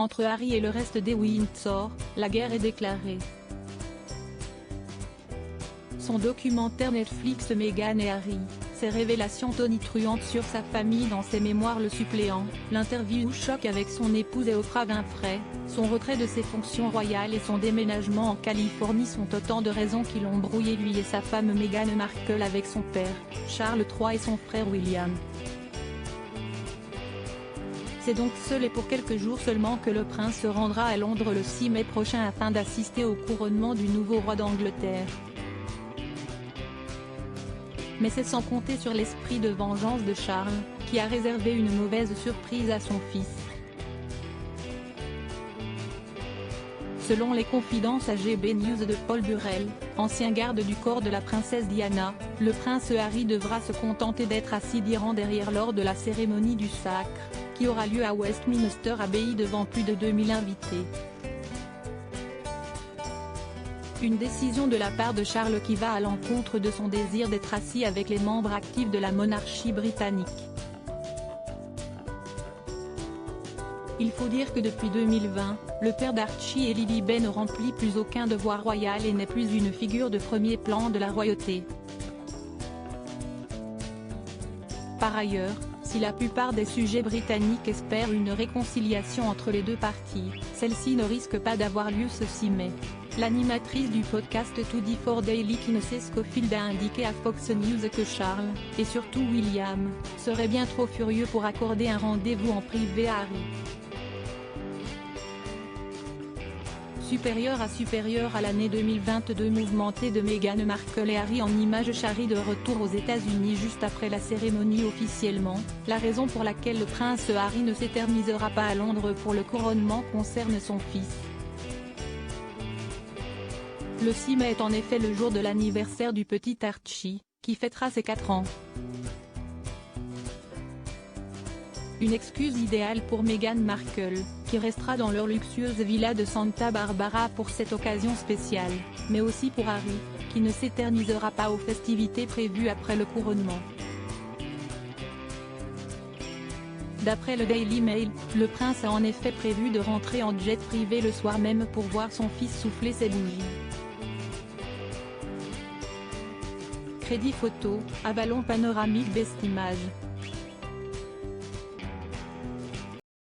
Entre Harry et le reste des Windsor, la guerre est déclarée. Son documentaire Netflix Meghan et Harry, ses révélations tonitruantes sur sa famille dans ses mémoires Le Suppléant, l'interview choc avec son épouse et Oprah Winfrey, son retrait de ses fonctions royales et son déménagement en Californie sont autant de raisons qui l'ont brouillé lui et sa femme Meghan Markle avec son père, Charles III et son frère William. C'est donc seul et pour quelques jours seulement que le prince se rendra à Londres le 6 mai prochain afin d'assister au couronnement du nouveau roi d'Angleterre. Mais c'est sans compter sur l'esprit de vengeance de Charles, qui a réservé une mauvaise surprise à son fils. Selon les confidences à GB News de Paul Burrell, ancien garde du corps de la princesse Diana, le prince Harry devra se contenter d'être assis d'Iran derrière lors de la cérémonie du sacre, qui aura lieu à Westminster Abbey devant plus de 2000 invités. Une décision de la part de Charles qui va à l'encontre de son désir d'être assis avec les membres actifs de la monarchie britannique. Il faut dire que depuis 2020, le père d'Archie et Lilibet ne remplit plus aucun devoir royal et n'est plus une figure de premier plan de la royauté. Par ailleurs, si la plupart des sujets britanniques espèrent une réconciliation entre les deux parties, celle-ci ne risque pas d'avoir lieu ce 6 mai. L'animatrice du podcast 24 Daily Kinsey Schofield a indiqué à Fox News que Charles, et surtout William, seraient bien trop furieux pour accorder un rendez-vous en privé à Harry. Supérieur à l'année 2022 mouvementée de Meghan Markle et Harry en images. Charlie de retour aux États-Unis juste après la cérémonie officiellement, la raison pour laquelle le prince Harry ne s'éternisera pas à Londres pour le couronnement concerne son fils. Le 6 mai est en effet le jour de l'anniversaire du petit Archie, qui fêtera ses 4 ans. Une excuse idéale pour Meghan Markle, qui restera dans leur luxueuse villa de Santa Barbara pour cette occasion spéciale, mais aussi pour Harry, qui ne s'éternisera pas aux festivités prévues après le couronnement. D'après le Daily Mail, le prince a en effet prévu de rentrer en jet privé le soir même pour voir son fils souffler ses bougies. Crédit photo, Avalon Panoramique Best Image.